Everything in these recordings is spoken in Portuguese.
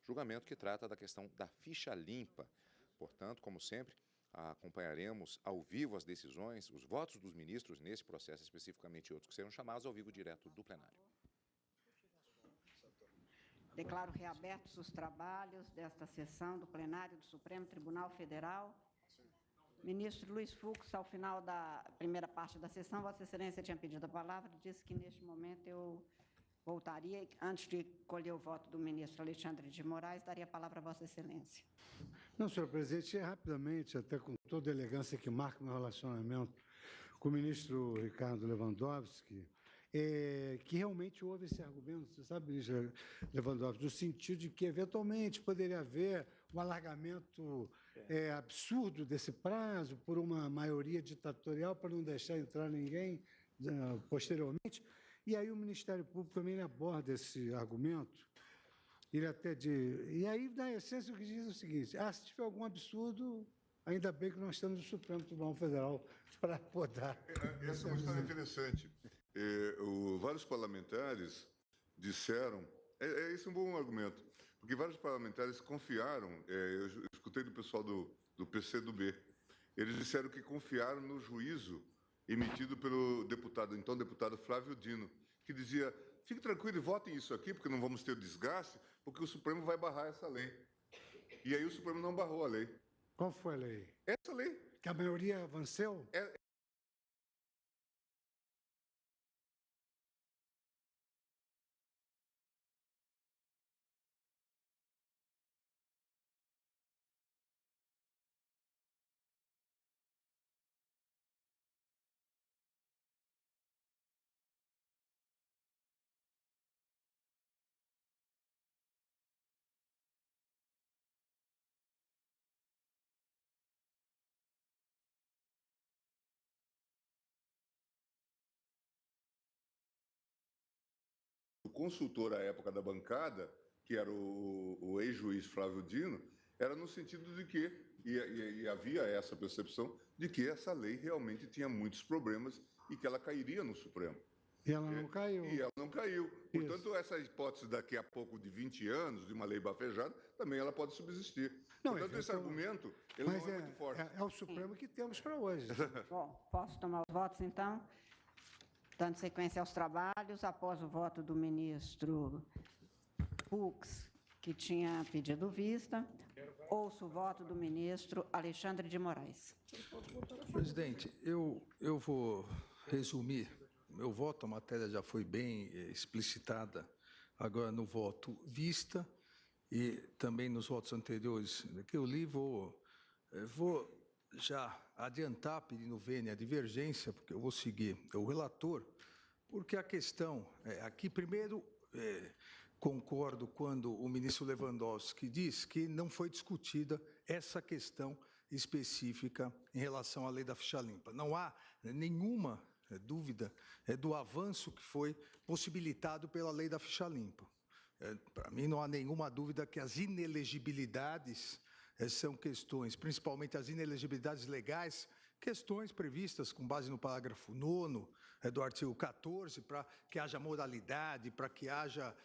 julgamento que trata da questão da ficha limpa. Portanto, como sempre, acompanharemos ao vivo as decisões, os votos dos ministros nesse processo especificamente e outros que serão chamados ao vivo direto do plenário. Declaro reabertos os trabalhos desta sessão do plenário do Supremo Tribunal Federal. Ministro Luiz Fux, ao final da primeira parte da sessão, Vossa Excelência tinha pedido a palavra, disse que neste momento eu voltaria, antes de colher o voto do ministro Alexandre de Moraes, daria a palavra a Vossa Excelência. Não, senhor presidente, rapidamente, até com toda a elegância que marca o meu relacionamento com o ministro Ricardo Lewandowski, que realmente houve esse argumento, você sabe, ministro Lewandowski, no sentido de que, eventualmente, poderia haver um alargamento absurdo desse prazo por uma maioria ditatorial para não deixar entrar ninguém posteriormente. E aí o Ministério Público também aborda esse argumento. Ele até diz... E aí, na essência, o que diz é o seguinte: se tiver algum absurdo, ainda bem que nós temos o Supremo Tribunal Federal para podar. Essa é uma história interessante. Vários parlamentares disseram... Esse é um bom argumento, porque vários parlamentares confiaram... eu escutei do pessoal do PCdoB. Eles disseram que confiaram no juízo emitido pelo então deputado Flávio Dino, que dizia: fique tranquilo e votem isso aqui, porque não vamos ter desgaste, porque o Supremo vai barrar essa lei. E aí o Supremo não barrou a lei. Qual foi a lei? Essa lei. Que a maioria venceu? O consultor à época da bancada, que era o ex-juiz Flávio Dino, era no sentido de que, e havia essa percepção, de que essa lei realmente tinha muitos problemas e que ela cairia no Supremo. E ela não caiu. E ela não caiu. Portanto, essa hipótese daqui a pouco de 20 anos, de uma lei bafejada, também ela pode subsistir. Não, portanto, esse argumento ele não é muito forte. É o Supremo que temos para hoje. Bom, posso tomar os votos, então? Dando sequência aos trabalhos, após o voto do ministro Fux, que tinha pedido vista, ouço o voto do ministro Alexandre de Moraes. Presidente, eu vou resumir meu voto. A matéria já foi bem explicitada agora no voto vista e também nos votos anteriores que eu li. Vou já adiantar, pedindo vênia a divergência, porque eu vou seguir o relator, porque a questão, aqui primeiro, concordo quando o ministro Lewandowski diz que não foi discutida essa questão específica em relação à lei da ficha limpa. Não há nenhuma dúvida do avanço que foi possibilitado pela lei da ficha limpa. Para mim, não há nenhuma dúvida que as inelegibilidades são questões, principalmente as inelegibilidades legais, questões previstas com base no parágrafo 9º do artigo 14, para que haja moralidade, para que haja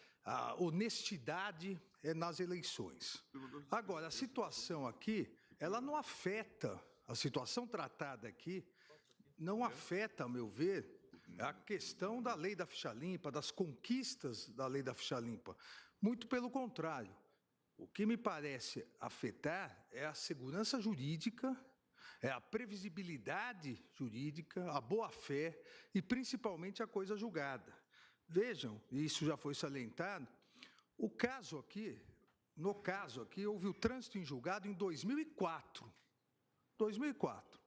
honestidade nas eleições. Agora, a situação aqui, ela não afeta, a situação tratada aqui, não afeta, a meu ver, a questão da lei da ficha limpa, das conquistas da lei da ficha limpa. Muito pelo contrário. O que me parece afetar é a segurança jurídica, é a previsibilidade jurídica, a boa-fé e, principalmente, a coisa julgada. Vejam, isso já foi salientado, no caso aqui, houve o trânsito em julgado em 2004. 2004.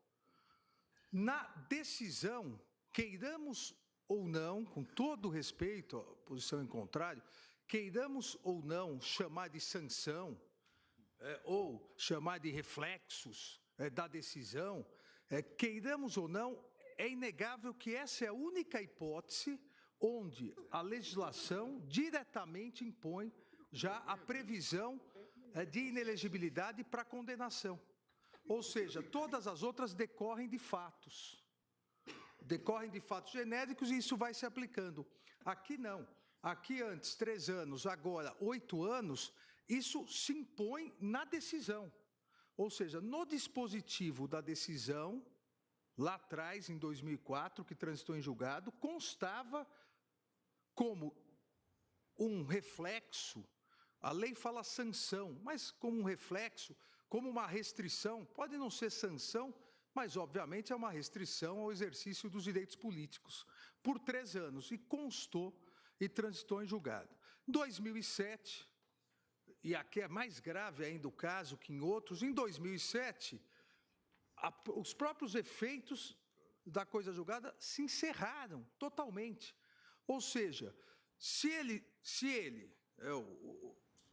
Na decisão, queiramos ou não, com todo respeito à posição em contrário, queiramos ou não chamar de sanção, ou chamar de reflexos da decisão, queiramos ou não, é inegável que essa é a única hipótese onde a legislação diretamente impõe já a previsão de inelegibilidade para condenação. Ou seja, todas as outras decorrem de fatos genéricos e isso vai se aplicando. Aqui não. aqui antes 3 anos, agora 8 anos, isso se impõe na decisão. Ou seja, no dispositivo da decisão, lá atrás, em 2004, que transitou em julgado, constava como um reflexo, a lei fala sanção, mas como um reflexo, como uma restrição, pode não ser sanção, mas obviamente é uma restrição ao exercício dos direitos políticos, por 3 anos, e constou e transitou em julgado. Em 2007, e aqui é mais grave ainda o caso que em outros, em 2007, os próprios efeitos da coisa julgada se encerraram totalmente. Ou seja, se ele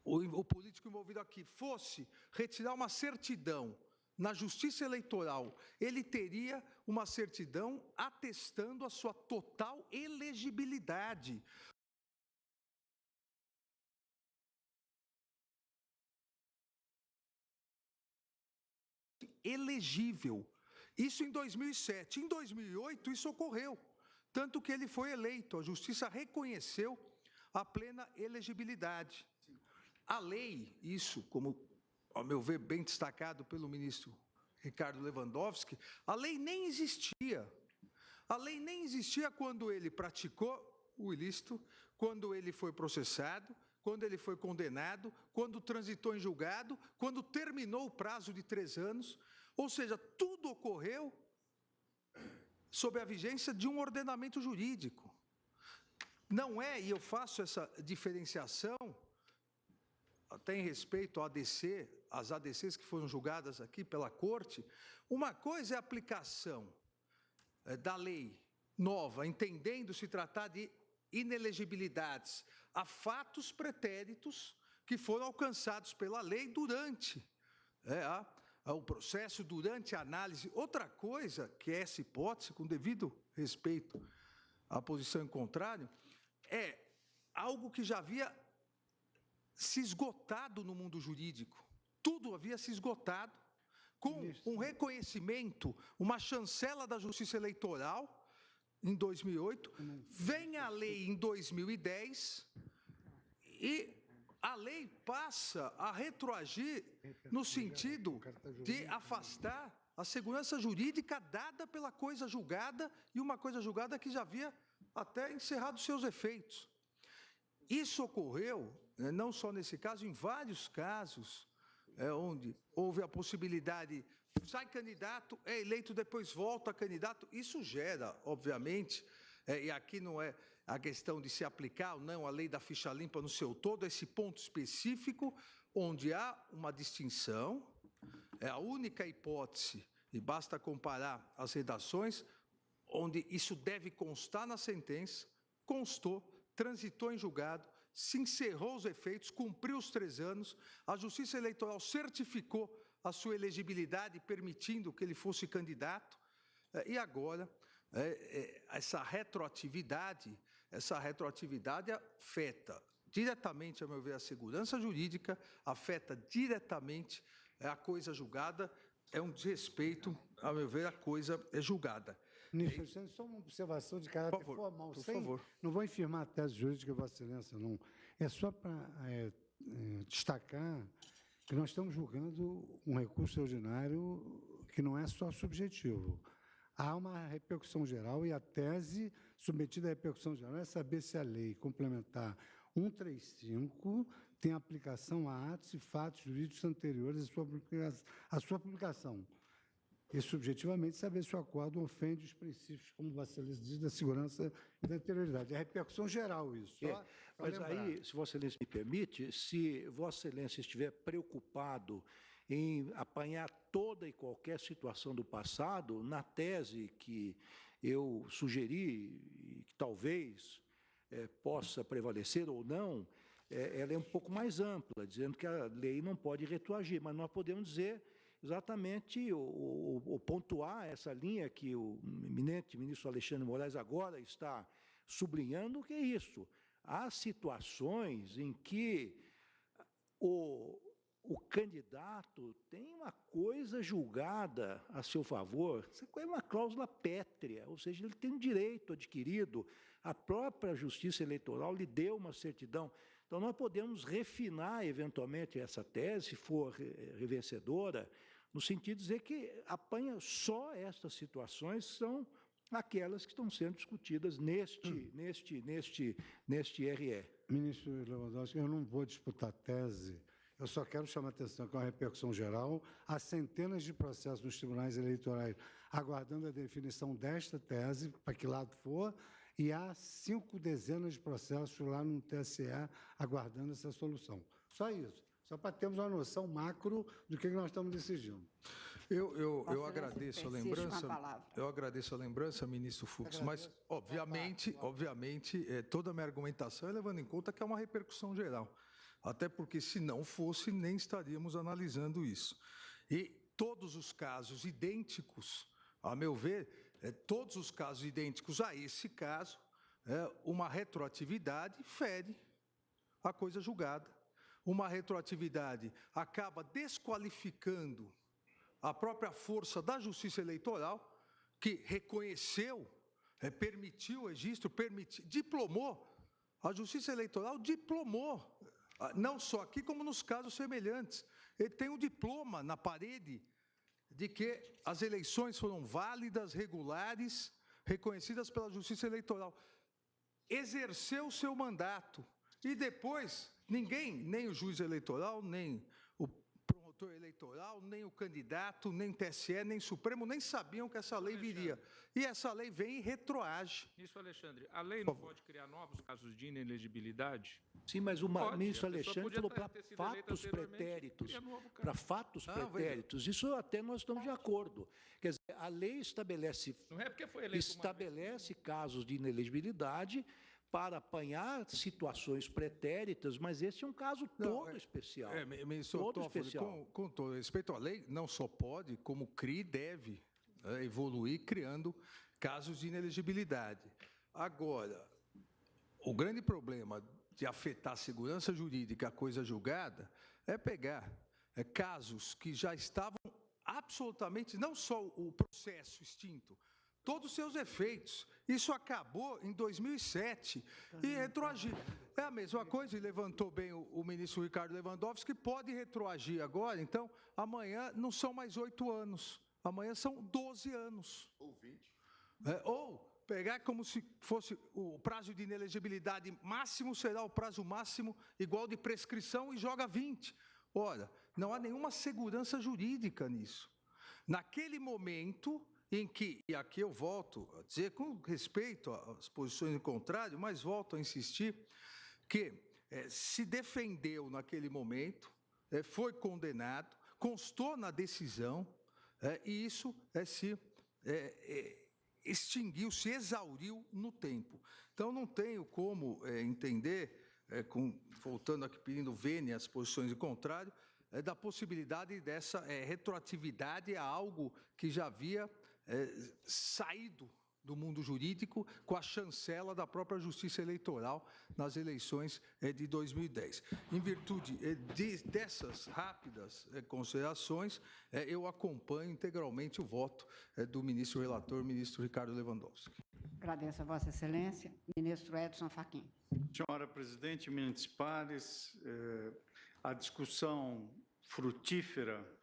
o político envolvido aqui, fosse retirar uma certidão na Justiça Eleitoral, ele teria uma certidão atestando a sua total elegibilidade. Elegível. Isso em 2007. Em 2008, isso ocorreu. Tanto que ele foi eleito. A Justiça reconheceu a plena elegibilidade. A lei, isso, como, ao meu ver, bem destacado pelo ministro Ricardo Lewandowski, a lei nem existia. A lei nem existia quando ele praticou o ilícito, quando ele foi processado, quando ele foi condenado, quando transitou em julgado, quando terminou o prazo de 3 anos. Ou seja, tudo ocorreu sob a vigência de um ordenamento jurídico. Não é, e eu faço essa diferenciação, até em respeito ao ADC, as ADCs que foram julgadas aqui pela Corte, uma coisa é a aplicação da lei nova, entendendo se tratar de inelegibilidades a fatos pretéritos que foram alcançados pela lei durante o processo, durante a análise. Outra coisa, que é essa hipótese, com devido respeito à posição em contrário, é algo que já havia se esgotado no mundo jurídico. Tudo havia se esgotado, com um reconhecimento, uma chancela da Justiça Eleitoral, em 2008, vem a lei em 2010, e a lei passa a retroagir no sentido de afastar a segurança jurídica dada pela coisa julgada, e uma coisa julgada que já havia até encerrado seus efeitos. Isso ocorreu, não só nesse caso, em vários casos, onde houve a possibilidade, sai candidato, é eleito, depois volta candidato. Isso gera, obviamente, e aqui não é a questão de se aplicar ou não a lei da ficha limpa no seu todo, esse ponto específico, onde há uma distinção, é a única hipótese, e basta comparar as redações, onde isso deve constar na sentença, constou, transitou em julgado, se encerrou os efeitos, cumpriu os 3 anos, a Justiça Eleitoral certificou a sua elegibilidade, permitindo que ele fosse candidato, e agora essa retroatividade afeta diretamente, a meu ver, a segurança jurídica, afeta diretamente a coisa julgada, é um desrespeito, a meu ver, a coisa é julgada. Ministro, só uma observação de caráter formal. Por favor. Não vou infirmar a tese jurídica, Vossa Excelência, não. É só para destacar que nós estamos julgando um recurso ordinário que não é só subjetivo. Há uma repercussão geral e a tese submetida à repercussão geral é saber se a lei complementar 135 tem aplicação a atos e fatos jurídicos anteriores à sua publicação. E, subjetivamente, saber se o acordo ofende os princípios, como Vossa Excelência diz, da segurança e da anterioridade. É a repercussão geral isso. Mas lembrar. Aí, se Vossa Excelência me permite, se Vossa Excelência estiver preocupado em apanhar toda e qualquer situação do passado, na tese que eu sugeri, e que talvez possa prevalecer ou não, ela é um pouco mais ampla, dizendo que a lei não pode retroagir, mas nós podemos dizer exatamente o pontuar essa linha que o eminente ministro Alexandre de Moraes agora está sublinhando, que é isso. Há situações em que o o candidato tem uma coisa julgada a seu favor, isso é uma cláusula pétrea, ou seja, ele tem um direito adquirido, a própria Justiça Eleitoral lhe deu uma certidão. Então, nós podemos refinar, eventualmente, essa tese, se for vencedora, no sentido de dizer que apanha só estas situações são aquelas que estão sendo discutidas neste RE. Ministro Lewandowski, eu não vou disputar tese, eu só quero chamar a atenção que é uma repercussão geral. Há centenas de processos nos tribunais eleitorais aguardando a definição desta tese, para que lado for, e há 5 dezenas de processos lá no TSE aguardando essa solução. Só isso, só para termos uma noção macro do que nós estamos decidindo. Eu agradeço a lembrança. Eu agradeço a lembrança, ministro Fux, mas obviamente, toda a minha argumentação é levando em conta que é uma repercussão geral. Até porque, se não fosse, nem estaríamos analisando isso. E todos os casos idênticos, a meu ver, todos os casos idênticos a esse caso, uma retroatividade fere a coisa julgada. Uma retroatividade acaba desqualificando a própria força da Justiça Eleitoral, que reconheceu, permitiu o registro, diplomou. A Justiça Eleitoral diplomou, não só aqui, como nos casos semelhantes. Ele tem um diploma na parede de que as eleições foram válidas, regulares, reconhecidas pela Justiça Eleitoral. Exerceu o seu mandato. E depois, ninguém, nem o juiz eleitoral, nem o promotor eleitoral, nem o candidato, nem o TSE, nem o Supremo, nem sabiam que essa lei viria. E essa lei vem e retroage. Ministro Alexandre, a lei não pode criar novos casos de inelegibilidade? Sim, mas o ministro Alexandre falou para fatos pretéritos. Para fatos pretéritos. Isso até nós estamos de acordo. Quer dizer, a lei estabelece casos de inelegibilidade para apanhar situações pretéritas, mas esse é um caso todo especial. Ministro Toffoli, com todo respeito, a lei não só pode, como CRI deve evoluir criando casos de inelegibilidade. Agora, o grande problema de afetar a segurança jurídica, a coisa julgada, é pegar casos que já estavam absolutamente, não só o processo extinto, todos os seus efeitos. Isso acabou em 2007 e retroagir. É a mesma coisa, e levantou bem o ministro Ricardo Lewandowski, que pode retroagir agora. Então, amanhã não são mais 8 anos, amanhã são 12 anos. Ou 20. Ou pegar como se fosse o prazo de inelegibilidade máximo, será o prazo máximo igual de prescrição e joga 20. Ora, não há nenhuma segurança jurídica nisso. Naquele momento em que, e aqui eu volto a dizer, com respeito às posições em contrário, mas volto a insistir, que se defendeu naquele momento, foi condenado, constou na decisão, e isso se extinguiu, se exauriu no tempo. Então, não tenho como entender, voltando aqui pedindo vênia às posições em contrário, da possibilidade dessa retroatividade a algo que já havia saído do mundo jurídico com a chancela da própria Justiça Eleitoral nas eleições de 2010. Em virtude dessas rápidas considerações, eu acompanho integralmente o voto do ministro relator, ministro Ricardo Lewandowski. Agradeço a Vossa Excelência. Ministro Edson Fachin. Senhora Presidente, eminentes pares, a discussão frutífera,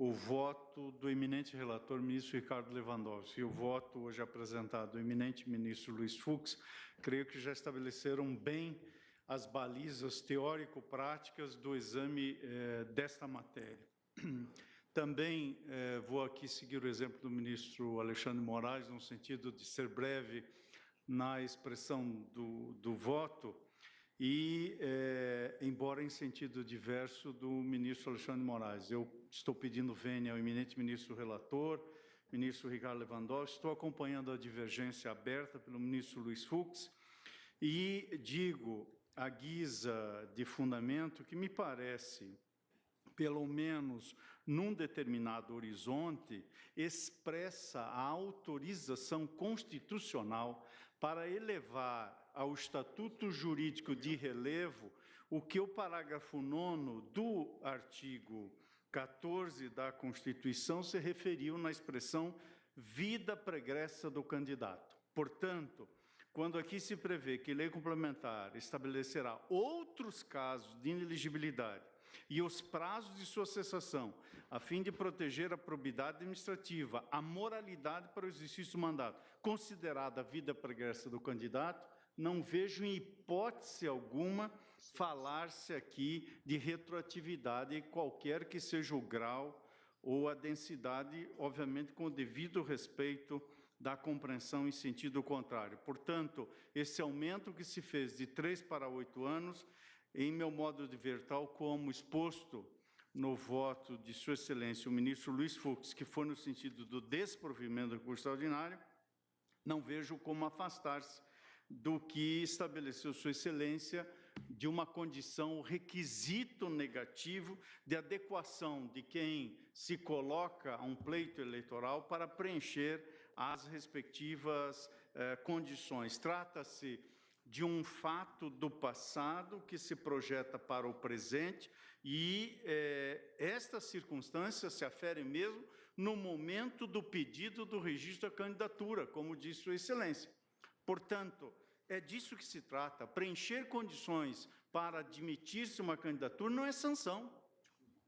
o voto do eminente relator, ministro Ricardo Lewandowski, e o voto hoje apresentado do eminente ministro Luiz Fux, creio que já estabeleceram bem as balizas teórico-práticas do exame desta matéria. Também vou aqui seguir o exemplo do ministro Alexandre Moraes, no sentido de ser breve na expressão do voto, e, embora em sentido diverso do ministro Alexandre Moraes. Eu estou pedindo vênia ao eminente ministro relator, ministro Ricardo Lewandowski, estou acompanhando a divergência aberta pelo ministro Luiz Fux, e digo, à guisa de fundamento, que me parece, pelo menos num determinado horizonte, expressa a autorização constitucional para elevar ao estatuto jurídico de relevo o que o parágrafo 9º do artigo 14 da Constituição se referiu na expressão vida pregressa do candidato. Portanto, quando aqui se prevê que lei complementar estabelecerá outros casos de inelegibilidade e os prazos de sua cessação, a fim de proteger a probidade administrativa, a moralidade para o exercício do mandato, considerada a vida pregressa do candidato, não vejo em hipótese alguma falar-se aqui de retroatividade, qualquer que seja o grau ou a densidade, obviamente com o devido respeito da compreensão em sentido contrário. Portanto, esse aumento que se fez de 3 para 8 anos, em meu modo de ver, tal como exposto no voto de Sua Excelência, o ministro Luiz Fux, que foi no sentido do desprovimento do recurso extraordinário, não vejo como afastar-se do que estabeleceu Sua Excelência de uma condição, requisito negativo de adequação de quem se coloca a um pleito eleitoral para preencher as respectivas condições. Trata-se de um fato do passado que se projeta para o presente e esta circunstância se afere mesmo no momento do pedido do registro da candidatura, como disse Sua Excelência. Portanto, é disso que se trata. Preencher condições para admitir-se uma candidatura não é sanção.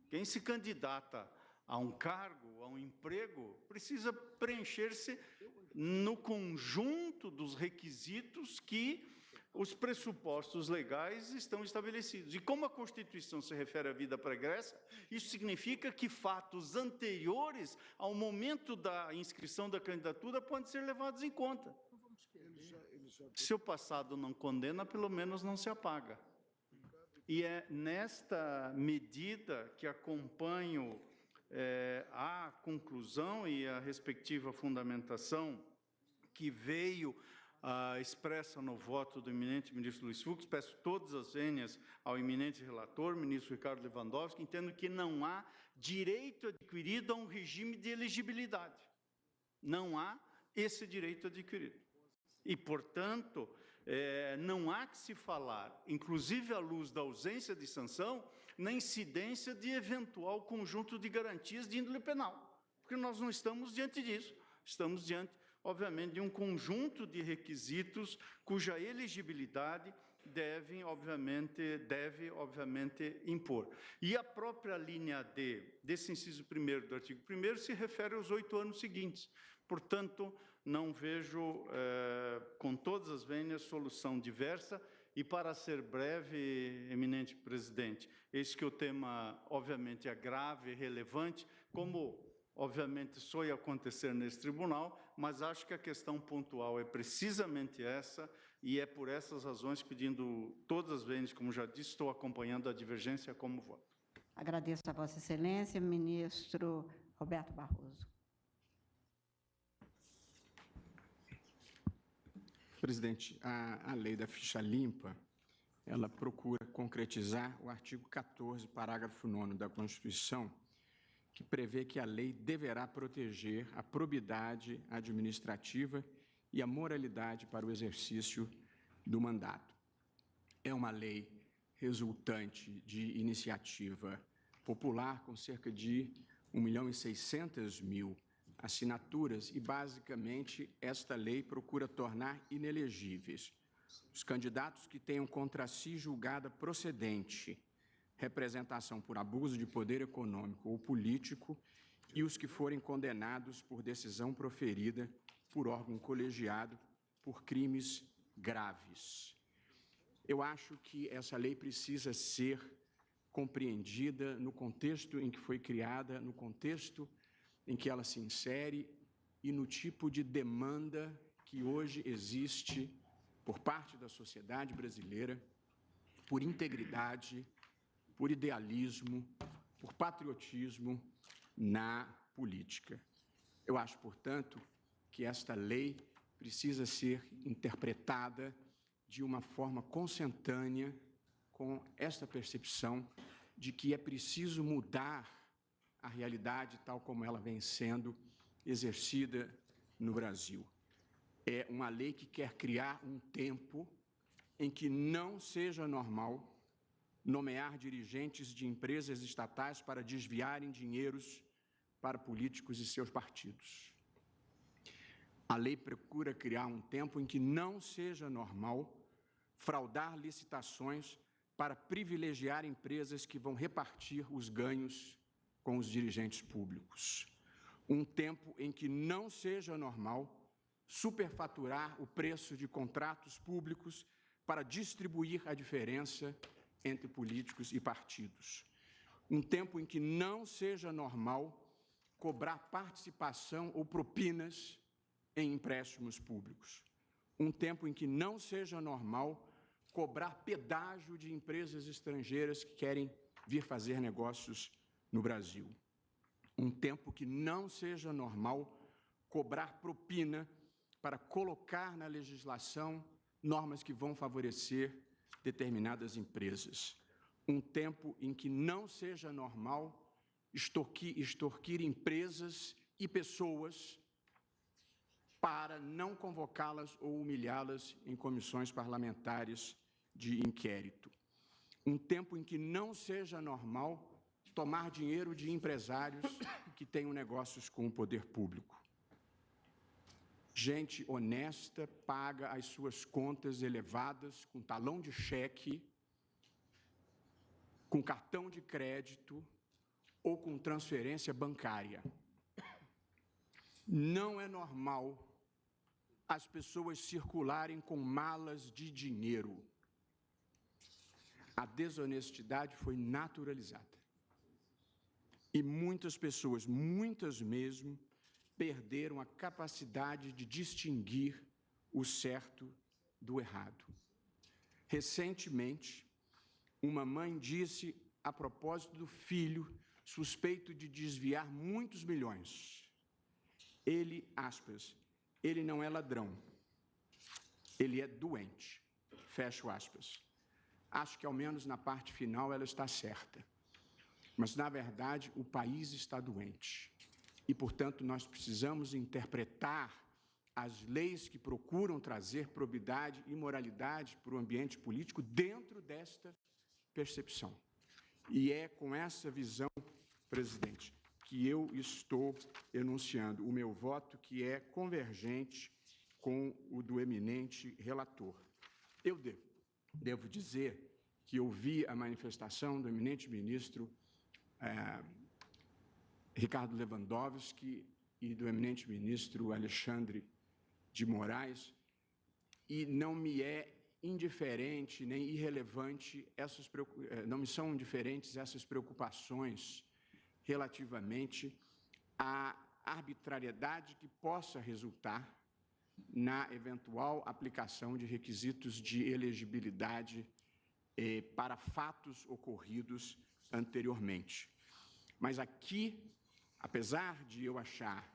Quem se candidata a um cargo, a um emprego, precisa preencher-se no conjunto dos requisitos que os pressupostos legais estão estabelecidos. E como a Constituição se refere à vida pregressa, isso significa que fatos anteriores ao momento da inscrição da candidatura podem ser levados em conta. Se o passado não condena, pelo menos não se apaga. E é nesta medida que acompanho a conclusão e a respectiva fundamentação que veio expressa no voto do eminente ministro Luiz Fux. Peço todas as vênias ao eminente relator, ministro Ricardo Lewandowski, entendo que não há direito adquirido a um regime de elegibilidade. Não há esse direito adquirido. E, portanto, não há que se falar, inclusive à luz da ausência de sanção, na incidência de eventual conjunto de garantias de índole penal, porque nós não estamos diante disso, estamos diante, obviamente, de um conjunto de requisitos cuja elegibilidade deve, obviamente, impor. E a própria linha D desse inciso 1º do artigo 1º se refere aos 8 anos seguintes. Portanto, não vejo, com todas as vênias, solução diversa. E, para ser breve, eminente presidente, eis que o tema, obviamente, é grave e relevante, como, obviamente, soe acontecer nesse tribunal, mas acho que a questão pontual é precisamente essa, e é por essas razões, pedindo todas as vênias, como já disse, estou acompanhando a divergência como voto. Agradeço a Vossa Excelência, ministro Roberto Barroso. Presidente, a lei da ficha limpa, ela procura concretizar o artigo 14, parágrafo 9º da Constituição, que prevê que a lei deverá proteger a probidade administrativa e a moralidade para o exercício do mandato. É uma lei resultante de iniciativa popular, com cerca de 1.600.000 assinaturas, e, basicamente, esta lei procura tornar inelegíveis os candidatos que tenham contra si julgada procedente representação por abuso de poder econômico ou político e os que forem condenados por decisão proferida por órgão colegiado por crimes graves. Eu acho que essa lei precisa ser compreendida no contexto em que foi criada, no contexto em que ela se insere e no tipo de demanda que hoje existe por parte da sociedade brasileira por integridade, por idealismo, por patriotismo na política. Eu acho, portanto, que esta lei precisa ser interpretada de uma forma consentânea com esta percepção de que é preciso mudar a realidade tal como ela vem sendo exercida no Brasil. É uma lei que quer criar um tempo em que não seja normal nomear dirigentes de empresas estatais para desviarem dinheiros para políticos e seus partidos. A lei procura criar um tempo em que não seja normal fraudar licitações para privilegiar empresas que vão repartir os ganhos com os dirigentes públicos. Um tempo em que não seja normal superfaturar o preço de contratos públicos para distribuir a diferença entre políticos e partidos. Um tempo em que não seja normal cobrar participação ou propinas em empréstimos públicos. Um tempo em que não seja normal cobrar pedágio de empresas estrangeiras que querem vir fazer negócios no Brasil. Um tempo que não seja normal cobrar propina para colocar na legislação normas que vão favorecer determinadas empresas. Um tempo em que não seja normal extorquir empresas e pessoas para não convocá-las ou humilhá-las em comissões parlamentares de inquérito. Um tempo em que não seja normal tomar dinheiro de empresários que tenham negócios com o poder público. Gente honesta paga as suas contas elevadas com talão de cheque, com cartão de crédito ou com transferência bancária. Não é normal as pessoas circularem com malas de dinheiro. A desonestidade foi naturalizada. E muitas pessoas, muitas mesmo, perderam a capacidade de distinguir o certo do errado. Recentemente, uma mãe disse a propósito do filho suspeito de desviar muitos milhões. Ele, aspas, ele não é ladrão, ele é doente, fecho aspas. Acho que, ao menos na parte final, ela está certa. Mas, na verdade, o país está doente. E, portanto, nós precisamos interpretar as leis que procuram trazer probidade e moralidade para o ambiente político dentro desta percepção. E é com essa visão, presidente, que eu estou enunciando o meu voto, que é convergente com o do eminente relator. Eu devo dizer que eu vi a manifestação do eminente ministro Ricardo Lewandowski e do eminente ministro Alexandre de Moraes, e não me é indiferente nem irrelevante, não me são indiferentes essas preocupações relativamente à arbitrariedade que possa resultar na eventual aplicação de requisitos de elegibilidade para fatos ocorridos anteriormente. Mas aqui, apesar de eu achar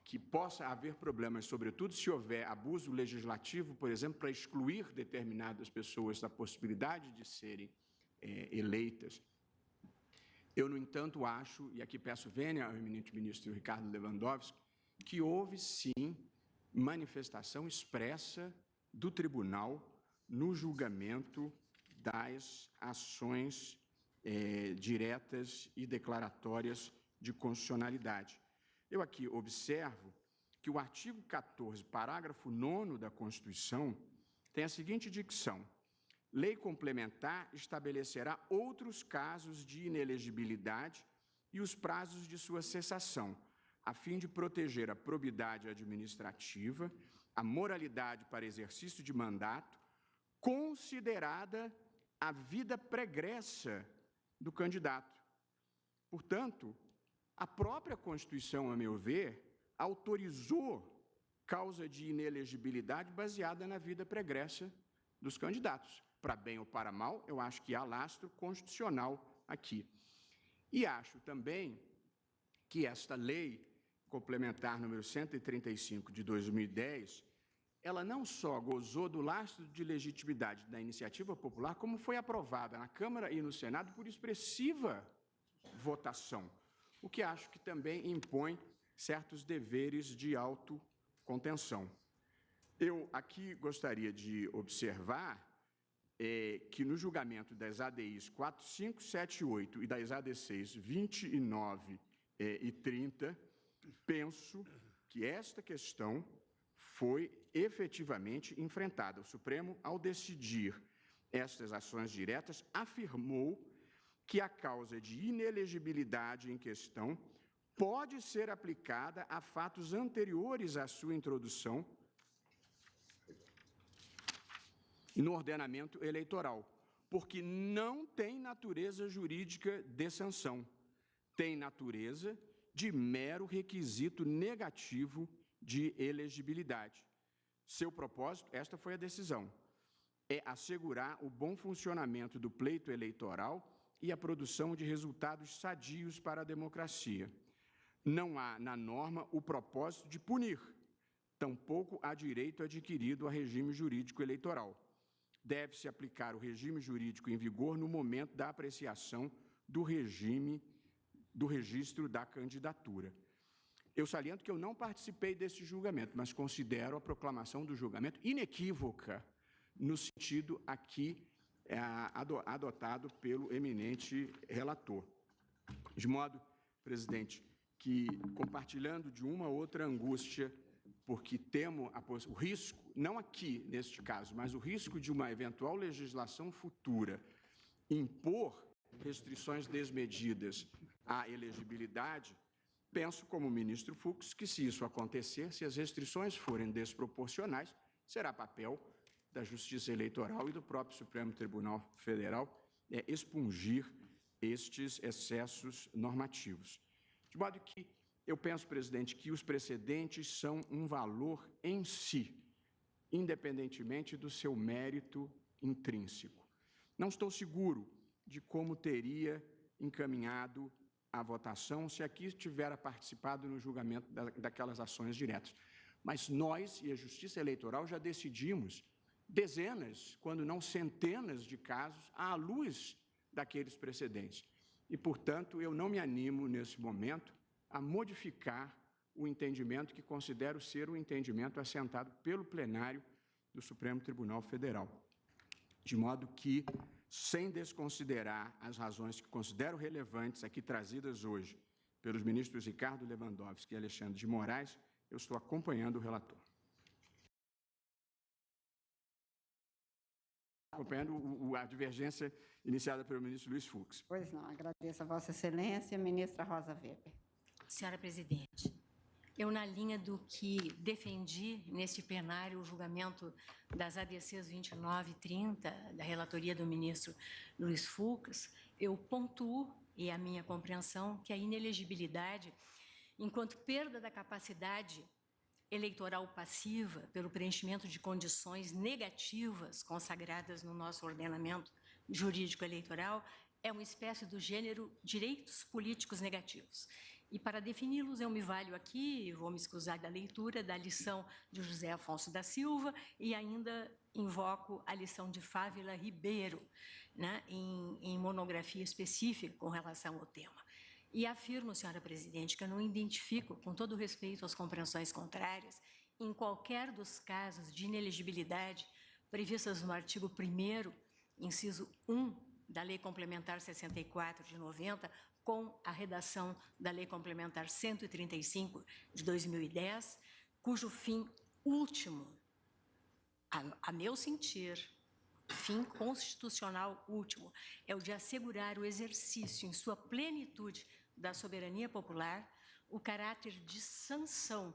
que possa haver problemas, sobretudo se houver abuso legislativo, por exemplo, para excluir determinadas pessoas da possibilidade de serem eleitas, eu, no entanto, acho, e aqui peço vênia ao eminente ministro Ricardo Lewandowski, que houve, sim, manifestação expressa do tribunal no julgamento das ações diretas e declaratórias de constitucionalidade. Eu aqui observo que o artigo 14, parágrafo 9º da Constituição, tem a seguinte dicção: lei complementar estabelecerá outros casos de inelegibilidade e os prazos de sua cessação, a fim de proteger a probidade administrativa, a moralidade para exercício de mandato, considerada a vida pregressa do candidato. Portanto, a própria Constituição, a meu ver, autorizou causa de inelegibilidade baseada na vida pregressa dos candidatos. Para bem ou para mal, eu acho que há lastro constitucional aqui. E acho também que esta lei complementar número 135 de 2010, ela não só gozou do lastro de legitimidade da iniciativa popular, como foi aprovada na Câmara e no Senado por expressiva votação, o que acho que também impõe certos deveres de autocontenção. Eu aqui gostaria de observar que no julgamento das ADIs 4578 e das ADCs 29 e 30, penso que esta questão foi efetivamente enfrentada. O Supremo, ao decidir estas ações diretas, afirmou que a causa de inelegibilidade em questão pode ser aplicada a fatos anteriores à sua introdução no ordenamento eleitoral, porque não tem natureza jurídica de sanção, tem natureza de mero requisito negativo de elegibilidade. Seu propósito, esta foi a decisão, é assegurar o bom funcionamento do pleito eleitoral e a produção de resultados sadios para a democracia. Não há na norma o propósito de punir, tampouco há direito adquirido a regime jurídico eleitoral. Deve-se aplicar o regime jurídico em vigor no momento da apreciação do registro da candidatura. Eu saliento que eu não participei desse julgamento, mas considero a proclamação do julgamento inequívoca no sentido aqui adotado pelo eminente relator. De modo, presidente, que compartilhando de uma outra angústia, porque temo o risco, não aqui neste caso, mas o risco de uma eventual legislação futura impor restrições desmedidas à elegibilidade, penso, como o ministro Fux, que se isso acontecer, se as restrições forem desproporcionais, será papel da Justiça Eleitoral e do próprio Supremo Tribunal Federal expungir estes excessos normativos. De modo que eu penso, presidente, que os precedentes são um valor em si, independentemente do seu mérito intrínseco. Não estou seguro de como teria encaminhado a votação se aqui tivera participado no julgamento daquelas ações diretas. Mas nós e a Justiça Eleitoral já decidimos dezenas, quando não centenas de casos, à luz daqueles precedentes. E, portanto, eu não me animo, nesse momento, a modificar o entendimento que considero ser o entendimento assentado pelo plenário do Supremo Tribunal Federal. De modo que, sem desconsiderar as razões que considero relevantes aqui trazidas hoje pelos ministros Ricardo Lewandowski e Alexandre de Moraes, eu estou acompanhando o relator. Acompanhando a divergência iniciada pelo ministro Luiz Fux. Pois não, agradeço a Vossa Excelência, ministra Rosa Weber. Senhora presidente, eu, na linha do que defendi neste plenário o julgamento das ADCs 29 e 30, da relatoria do ministro Luiz Fux, eu pontuo, e a minha compreensão, que a inelegibilidade, enquanto perda da capacidade eleitoral passiva pelo preenchimento de condições negativas consagradas no nosso ordenamento jurídico eleitoral, é uma espécie do gênero direitos políticos negativos. E, para defini-los, eu me valho aqui, vou me excusar da leitura, da lição de José Afonso da Silva e ainda invoco a lição de Fávila Ribeiro, né, em monografia específica com relação ao tema. E afirmo, senhora presidente, que eu não identifico, com todo respeito às compreensões contrárias, em qualquer dos casos de inelegibilidade previstas no artigo 1º, inciso 1 da Lei Complementar 64 de 90, com a redação da Lei Complementar 135 de 2010, cujo fim último, a meu sentir, fim constitucional último, é o de assegurar o exercício em sua plenitude da soberania popular, o caráter de sanção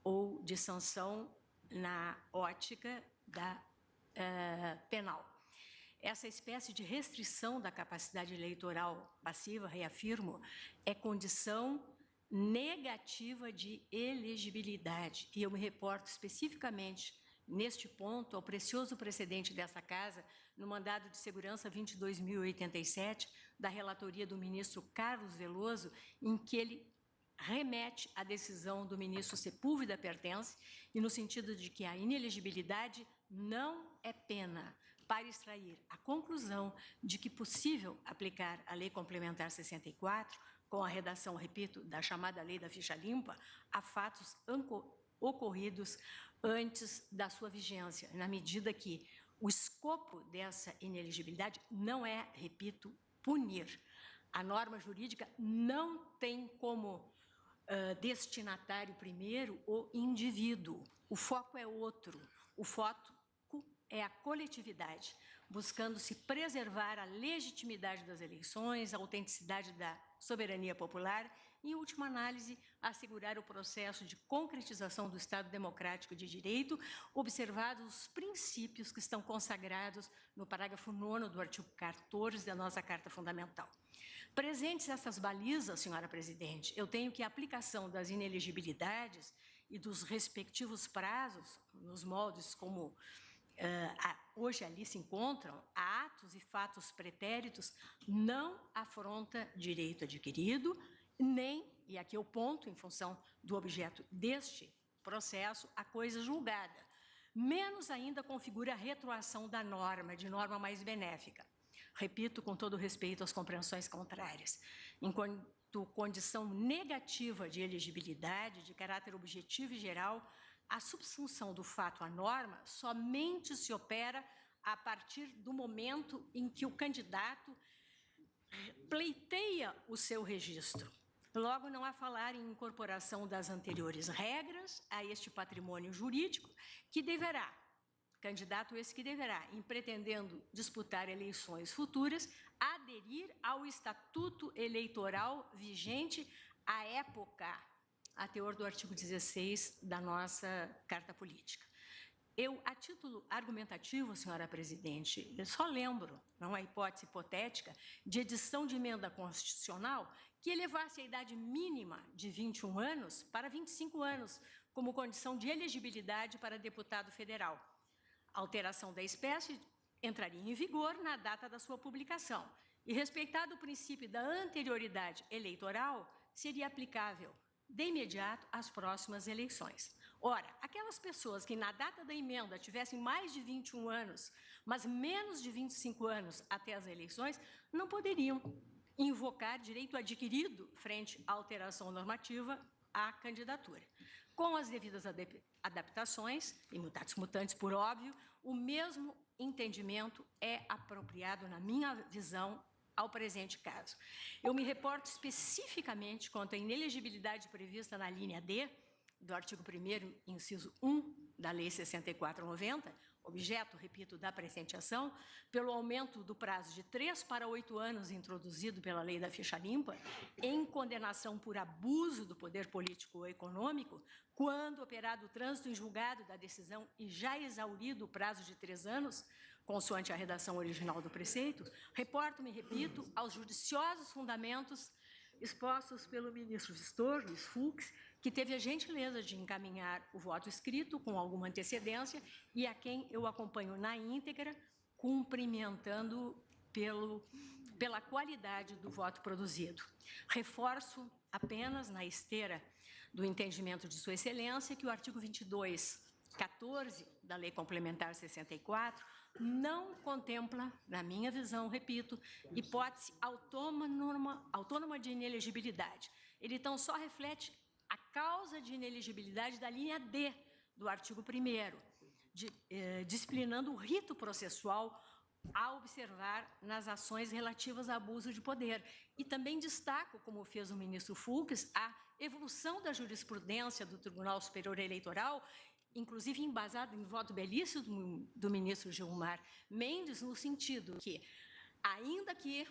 ou de sanção na ótica da penal. Essa espécie de restrição da capacidade eleitoral passiva, reafirmo, é condição negativa de elegibilidade. E eu me reporto especificamente, neste ponto, ao precioso precedente dessa Casa, no mandado de segurança 22.087, da relatoria do ministro Carlos Veloso, em que ele remete à decisão do ministro Sepúlveda Pertence, e no sentido de que a inelegibilidade não é pena, para extrair a conclusão de que é possível aplicar a Lei Complementar 64, com a redação, repito, da chamada Lei da Ficha Limpa, a fatos ocorridos antes da sua vigência, na medida que O escopo dessa inelegibilidade não é, repito, punir. A norma jurídica não tem como destinatário primeiro o indivíduo. O foco é outro. O foco é a coletividade, buscando-se preservar a legitimidade das eleições, a autenticidade da soberania popular e, em última análise, assegurar o processo de concretização do Estado Democrático de Direito, observados os princípios que estão consagrados no parágrafo 9º do artigo 14 da nossa Carta Fundamental. Presentes essas balizas, senhora presidente, eu tenho que a aplicação das inelegibilidades e dos respectivos prazos, nos moldes como hoje ali se encontram, a atos e fatos pretéritos, não afronta direito adquirido, nem, e aqui é o ponto, em função do objeto deste processo, a coisa julgada. Menos ainda configura a retroação da norma, de norma mais benéfica. Repito, com todo respeito às compreensões contrárias, enquanto condição negativa de elegibilidade, de caráter objetivo e geral, a subsunção do fato à norma somente se opera a partir do momento em que o candidato pleiteia o seu registro. Logo, não há falar em incorporação das anteriores regras a este patrimônio jurídico que deverá, candidato esse que deverá, em pretendendo disputar eleições futuras, aderir ao estatuto eleitoral vigente à época, a teor do artigo 16 da nossa Carta Política. Eu, a título argumentativo, senhora presidente, eu só lembro, não é hipótese hipotética, de edição de emenda constitucional que elevasse a idade mínima de 21 anos para 25 anos, como condição de elegibilidade para deputado federal. A alteração da espécie entraria em vigor na data da sua publicação e, respeitado o princípio da anterioridade eleitoral, seria aplicável de imediato às próximas eleições. Ora, aquelas pessoas que na data da emenda tivessem mais de 21 anos, mas menos de 25 anos até as eleições, não poderiam invocar direito adquirido frente à alteração normativa à candidatura. Com as devidas adaptações, e mutatis mutandis por óbvio, o mesmo entendimento é apropriado, na minha visão, ao presente caso. Eu me reporto especificamente quanto à inelegibilidade prevista na linha D do artigo 1º, inciso 1 da Lei 64/90, objeto, repito, da presente ação, pelo aumento do prazo de 3 para 8 anos introduzido pela Lei da Ficha Limpa, em condenação por abuso do poder político ou econômico, quando operado o trânsito em julgado da decisão e já exaurido o prazo de 3 anos, consoante a redação original do preceito, reporto-me, repito, aos judiciosos fundamentos expostos pelo ministro Vistor, Luiz Fux, que teve a gentileza de encaminhar o voto escrito com alguma antecedência e a quem eu acompanho na íntegra, cumprimentando pela qualidade do voto produzido. Reforço apenas, na esteira do entendimento de Sua Excelência, que o artigo 2214 da Lei Complementar 64 não contempla, na minha visão, repito, hipótese autônoma de inelegibilidade. Ele então só reflete a causa de inelegibilidade da linha D do artigo 1º, disciplinando o rito processual a observar nas ações relativas a abuso de poder. E também destaco, como fez o ministro Fux, a evolução da jurisprudência do Tribunal Superior Eleitoral, inclusive embasado em voto belíssimo do ministro Gilmar Mendes, no sentido que, ainda que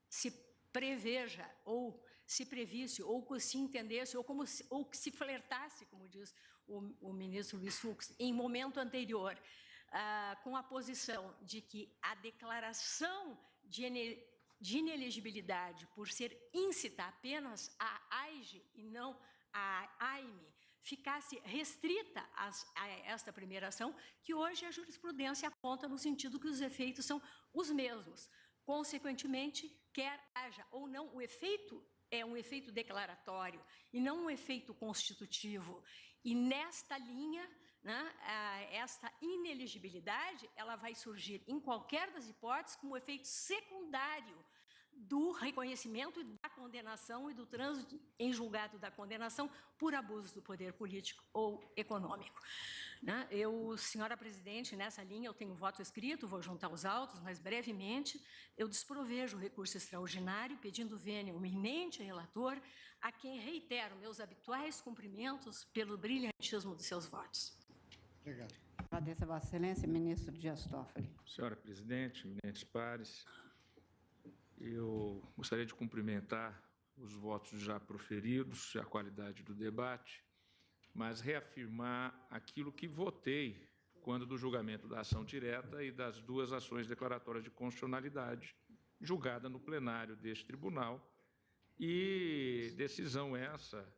se preveja, ou se previsse, ou que se entendesse, ou que se flertasse, como diz o ministro Luiz Fux, em momento anterior, com a posição de que a declaração de inelegibilidade, por ser íncita apenas à AIGE e não à AIME, ficasse restrita a esta primeira ação, que hoje a jurisprudência aponta no sentido que os efeitos são os mesmos. Consequentemente, quer haja ou não, o efeito é um efeito declaratório e não um efeito constitutivo. E nesta linha, né, esta inelegibilidade, ela vai surgir em qualquer das hipóteses como efeito secundário do reconhecimento da condenação e do trânsito em julgado da condenação por abuso do poder político ou econômico. Né? Senhora Presidente, nessa linha eu tenho voto escrito, vou juntar os autos, mas brevemente eu desprovejo o recurso extraordinário, pedindo vênia ao eminente relator, a quem reitero meus habituais cumprimentos pelo brilhantismo de seus votos. Obrigado. Agradeço a Vossa Excelência, ministro Dias Toffoli. Senhora Presidente, eminentes pares, eu gostaria de cumprimentar os votos já proferidos, a qualidade do debate, mas reafirmar aquilo que votei quando do julgamento da ação direta e das duas ações declaratórias de constitucionalidade julgada no plenário deste tribunal, e decisão essa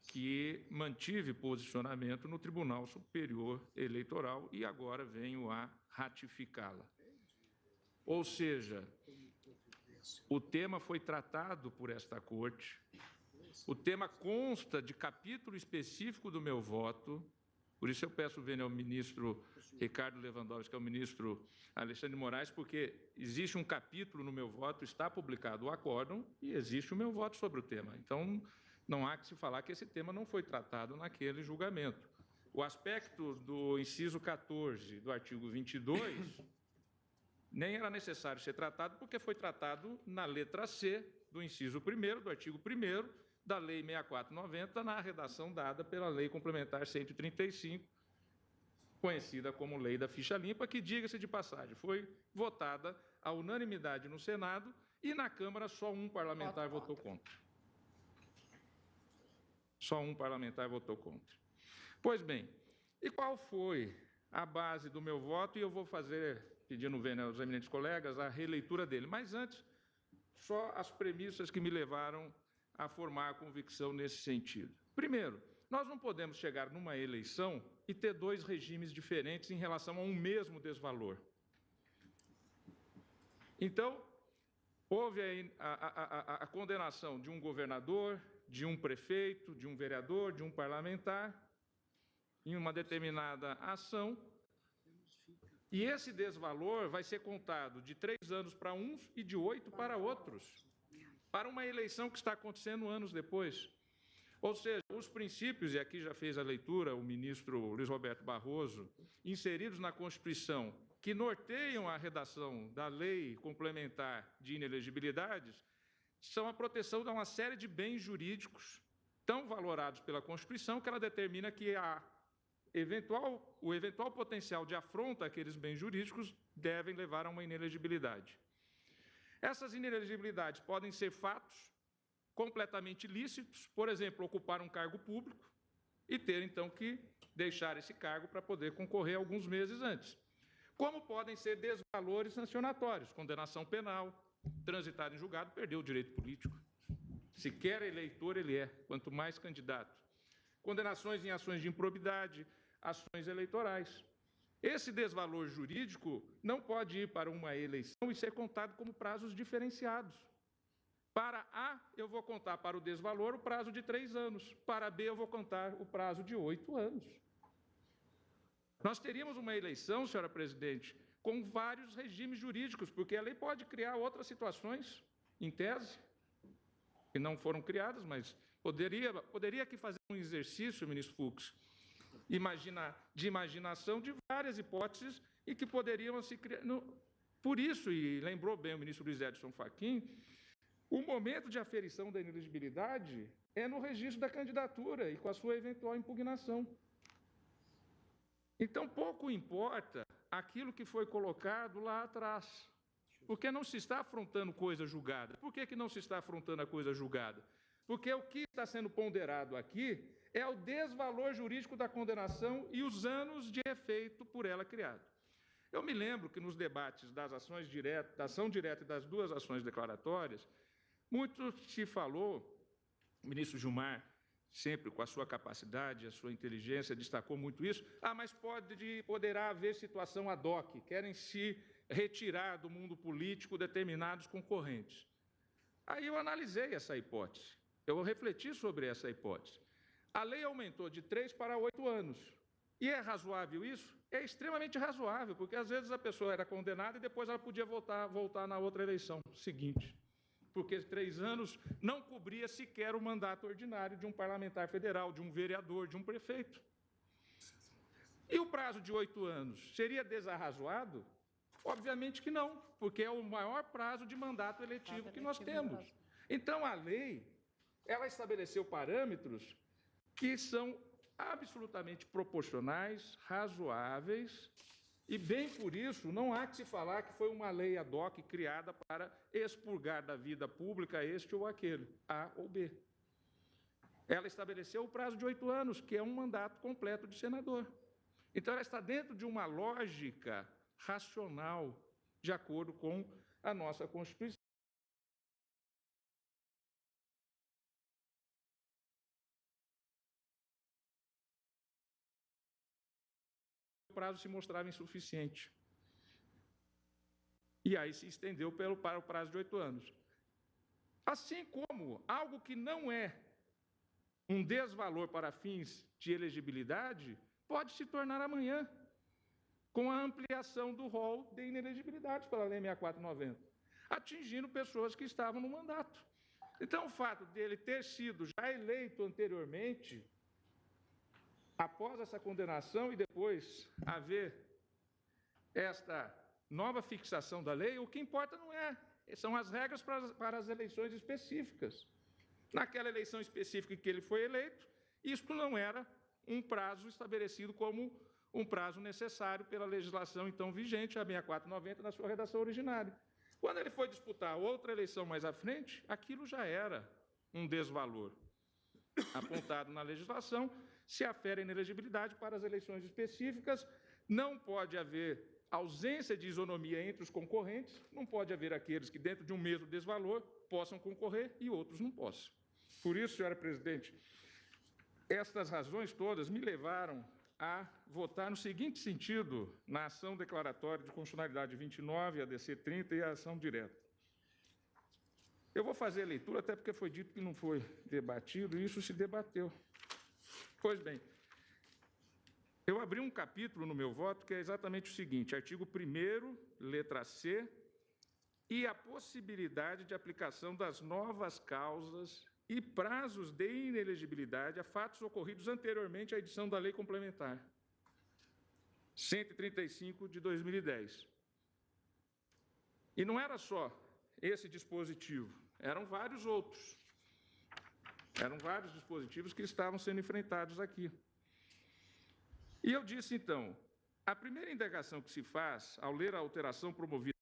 que mantive posicionamento no Tribunal Superior Eleitoral e agora venho a ratificá-la. Ou seja, o tema foi tratado por esta Corte, o tema consta de capítulo específico do meu voto, por isso eu peço vênia ao ministro Ricardo Lewandowski, que é o ministro Alexandre de Moraes, porque existe um capítulo no meu voto, está publicado o acórdão e existe o meu voto sobre o tema. Então, não há que se falar que esse tema não foi tratado naquele julgamento. O aspecto do inciso 14 do artigo 22 nem era necessário ser tratado, porque foi tratado na letra C do inciso 1º, do artigo 1º, da Lei 6490, na redação dada pela Lei Complementar 135, conhecida como Lei da Ficha Limpa, que, diga-se de passagem, foi votada à unanimidade no Senado e na Câmara só um parlamentar votou contra. Só um parlamentar votou contra. Pois bem, e qual foi a base do meu voto? E eu vou fazer, pedindo vênia aos eminentes colegas, a releitura dele. Mas antes, só as premissas que me levaram a formar a convicção nesse sentido. Primeiro, nós não podemos chegar numa eleição e ter dois regimes diferentes em relação a um mesmo desvalor. Então, houve a condenação de um governador, de um prefeito, de um vereador, de um parlamentar, em uma determinada ação, e esse desvalor vai ser contado de 3 anos para uns e de 8 para outros, para uma eleição que está acontecendo anos depois. Ou seja, os princípios, e aqui já fez a leitura o ministro Luiz Roberto Barroso, inseridos na Constituição, que norteiam a redação da Lei Complementar de Inelegibilidades, são a proteção de uma série de bens jurídicos tão valorados pela Constituição que ela determina que o eventual potencial de afronta àqueles bens jurídicos devem levar a uma inelegibilidade. Essas inelegibilidades podem ser fatos completamente lícitos, por exemplo, ocupar um cargo público e ter, então, que deixar esse cargo para poder concorrer alguns meses antes. Como podem ser desvalores sancionatórios, condenação penal, transitar em julgado, perdeu o direito político. Se quer eleitor, ele é, quanto mais candidato. Condenações em ações de improbidade, ações eleitorais. Esse desvalor jurídico não pode ir para uma eleição e ser contado como prazos diferenciados. Para A, eu vou contar para o desvalor o prazo de 3 anos. Para B, eu vou contar o prazo de 8 anos. Nós teríamos uma eleição, senhora presidente, com vários regimes jurídicos, porque a lei pode criar outras situações, em tese, que não foram criadas, mas poderia aqui fazer um exercício, ministro Fux, de imaginação de várias hipóteses e que poderiam se criar. Por isso, e lembrou bem o ministro Luiz Edson Fachin, o momento de aferição da inelegibilidade é no registro da candidatura e com a sua eventual impugnação. Então, pouco importa aquilo que foi colocado lá atrás, porque não se está afrontando coisa julgada. Por que não se está afrontando a coisa julgada? Porque o que está sendo ponderado aqui é o desvalor jurídico da condenação e os anos de efeito por ela criado. Eu me lembro que nos debates das ações diretas, da ação direta e das duas ações declaratórias, muito se falou, o ministro Gilmar, sempre com a sua capacidade, a sua inteligência, destacou muito isso, mas poderá haver situação ad hoc, querem se retirar do mundo político determinados concorrentes. Aí eu analisei essa hipótese, eu refleti sobre essa hipótese. A lei aumentou de 3 para 8 anos. E é razoável isso? É extremamente razoável, porque às vezes a pessoa era condenada e depois ela podia voltar na outra eleição seguinte. porque 3 anos não cobria sequer o mandato ordinário de um parlamentar federal, de um vereador, de um prefeito. E o prazo de 8 anos seria desarrazoado? Obviamente que não, porque é o maior prazo de mandato eletivo que nós temos. Então, a lei, ela estabeleceu parâmetros que são absolutamente proporcionais, razoáveis, e bem por isso não há que se falar que foi uma lei ad hoc criada para expurgar da vida pública este ou aquele, A ou B. Ela estabeleceu o prazo de 8 anos, que é um mandato completo de senador. Então, ela está dentro de uma lógica racional, de acordo com a nossa Constituição. O prazo se mostrava insuficiente. E aí se estendeu para o prazo de 8 anos. Assim como algo que não é um desvalor para fins de elegibilidade pode se tornar amanhã, com a ampliação do rol de inelegibilidades pela Lei 6490, atingindo pessoas que estavam no mandato. Então, o fato dele ter sido já eleito anteriormente, após essa condenação e depois haver esta nova fixação da lei, o que importa não são as regras para as eleições específicas. Naquela eleição específica em que ele foi eleito, isto não era um prazo estabelecido como um prazo necessário pela legislação então vigente, a 6490, na sua redação originária. Quando ele foi disputar outra eleição mais à frente, aquilo já era um desvalor apontado na legislação, se afere a inelegibilidade para as eleições específicas, não pode haver ausência de isonomia entre os concorrentes, não pode haver aqueles que, dentro de um mesmo desvalor, possam concorrer e outros não possam. Por isso, senhora presidente, estas razões todas me levaram a votar no seguinte sentido na ação declaratória de constitucionalidade 29, a DC 30 e a ação direta. Eu vou fazer a leitura, até porque foi dito que não foi debatido, e isso se debateu. Pois bem, eu abri um capítulo no meu voto que é exatamente o seguinte, artigo 1º, letra C, e a possibilidade de aplicação das novas causas e prazos de inelegibilidade a fatos ocorridos anteriormente à edição da Lei Complementar 135 de 2010. E não era só esse dispositivo, eram vários outros. Eram vários dispositivos que estavam sendo enfrentados aqui. E eu disse, então, a primeira indagação que se faz ao ler a alteração promovida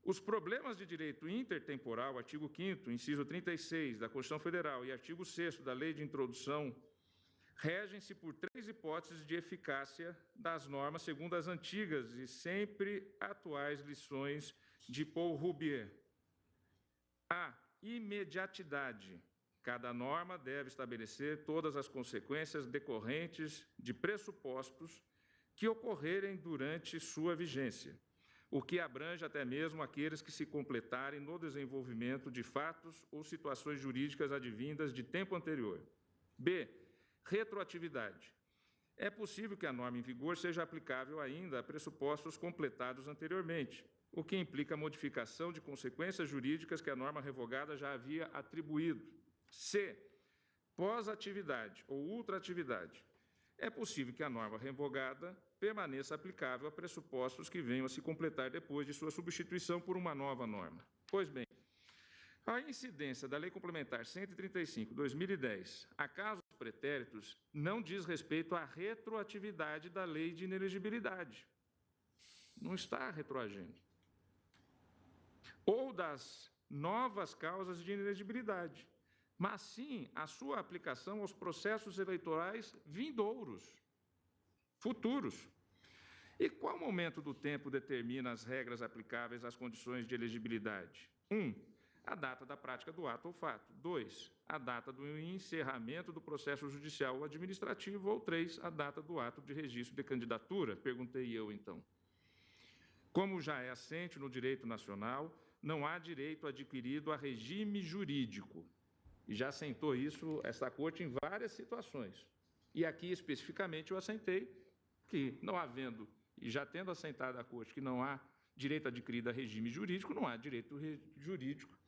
os problemas de direito intertemporal, artigo 5º, inciso 36 da Constituição Federal e artigo 6º da Lei de Introdução, regem-se por 3 hipóteses de eficácia das normas, segundo as antigas e sempre atuais lições de Paul Roubier. A imediatidade. Cada norma deve estabelecer todas as consequências decorrentes de pressupostos que ocorrerem durante sua vigência, o que abrange até mesmo aqueles que se completarem no desenvolvimento de fatos ou situações jurídicas advindas de tempo anterior. B. Retroatividade. É possível que a norma em vigor seja aplicável ainda a pressupostos completados anteriormente, o que implica a modificação de consequências jurídicas que a norma revogada já havia atribuído. C. pós-atividade ou ultraatividade, é possível que a norma revogada permaneça aplicável a pressupostos que venham a se completar depois de sua substituição por uma nova norma. Pois bem, a incidência da Lei Complementar 135/2010 a casos pretéritos não diz respeito à retroatividade da Lei de Inelegibilidade. Não está retroagindo. Ou das novas causas de inelegibilidade, mas sim a sua aplicação aos processos eleitorais vindouros, futuros. E qual momento do tempo determina as regras aplicáveis às condições de elegibilidade? 1. A data da prática do ato ou fato. 2. A data do encerramento do processo judicial ou administrativo. Ou 3. A data do ato de registro de candidatura. Perguntei eu, então. Como já é assente no direito nacional, não há direito adquirido a regime jurídico. E já assentou isso, esta Corte, em várias situações. E aqui, especificamente, eu assentei que, não havendo, e já tendo assentado a Corte que não há direito adquirido a regime jurídico, não há direito jurídico,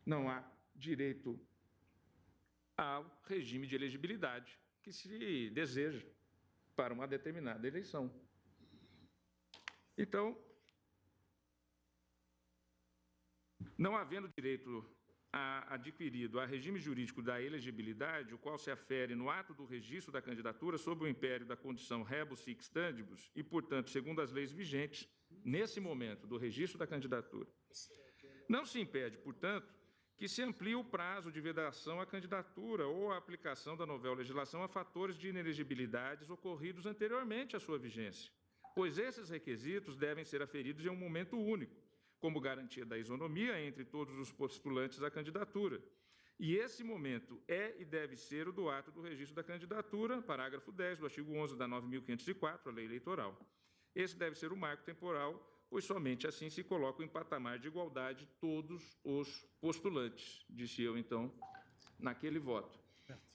não há direito ao regime de elegibilidade que se deseja para uma determinada eleição. Então, não havendo direito adquirido a regime jurídico da elegibilidade, o qual se afere no ato do registro da candidatura sob o império da condição rebus sic stantibus e, portanto, segundo as leis vigentes, nesse momento do registro da candidatura. Não se impede, portanto, que se amplie o prazo de vedação à candidatura ou à aplicação da novel legislação a fatores de inelegibilidades ocorridos anteriormente à sua vigência, pois esses requisitos devem ser aferidos em um momento único, como garantia da isonomia entre todos os postulantes à candidatura. E esse momento é e deve ser o do ato do registro da candidatura, parágrafo 10 do artigo 11 da 9.504, a Lei Eleitoral. Esse deve ser o marco temporal, pois somente assim se colocam em patamar de igualdade todos os postulantes, disse eu, então, naquele voto.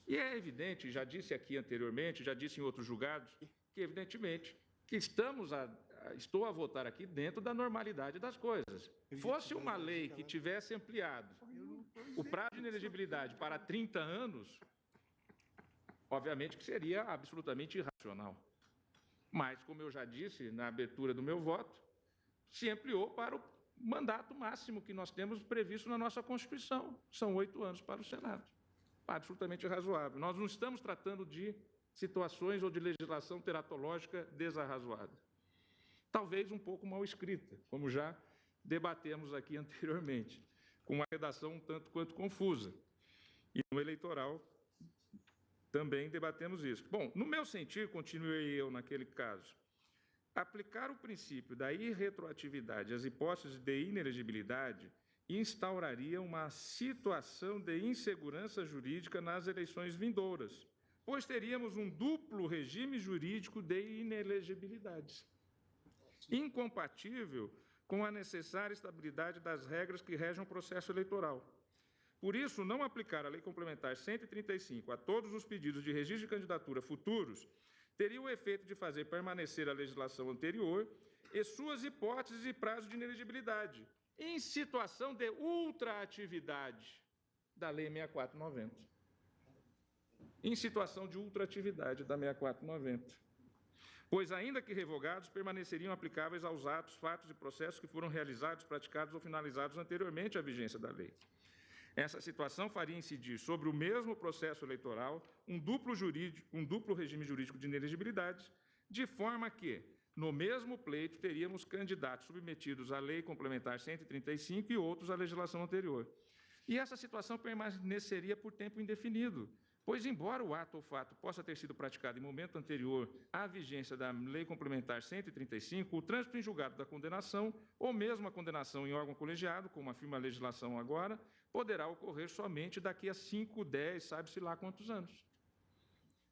E é evidente, já disse aqui anteriormente, já disse em outros julgados, que evidentemente que estou a votar aqui dentro da normalidade das coisas. Fosse uma lei que tivesse ampliado o prazo de inelegibilidade para 30 anos, obviamente que seria absolutamente irracional. Mas, como eu já disse na abertura do meu voto, se ampliou para o mandato máximo que nós temos previsto na nossa Constituição. São 8 anos para o Senado. Absolutamente razoável. Nós não estamos tratando de situações ou de legislação teratológica desarrazoada. Talvez um pouco mal escrita, como já debatemos aqui anteriormente, com uma redação um tanto quanto confusa. E no eleitoral também debatemos isso. Bom, no meu sentir, continuei eu naquele caso, aplicar o princípio da irretroatividade às hipóteses de inelegibilidade instauraria uma situação de insegurança jurídica nas eleições vindouras, pois teríamos um duplo regime jurídico de inelegibilidades, incompatível com a necessária estabilidade das regras que regem o processo eleitoral. Por isso, não aplicar a Lei Complementar 135 a todos os pedidos de registro de candidatura futuros teria o efeito de fazer permanecer a legislação anterior e suas hipóteses e prazos de inelegibilidade, em situação de ultraatividade da Lei 6490. Em situação de ultraatividade da 6490. Pois, ainda que revogados, permaneceriam aplicáveis aos atos, fatos e processos que foram realizados, praticados ou finalizados anteriormente à vigência da lei. Essa situação faria incidir sobre o mesmo processo eleitoral um duplo regime jurídico de inelegibilidade, de forma que, no mesmo pleito, teríamos candidatos submetidos à Lei Complementar 135 e outros à legislação anterior. E essa situação permaneceria por tempo indefinido, pois, embora o ato ou fato possa ter sido praticado em momento anterior à vigência da Lei Complementar 135, o trânsito em julgado da condenação, ou mesmo a condenação em órgão colegiado, como afirma a legislação agora, poderá ocorrer somente daqui a 5, 10, sabe-se lá quantos anos.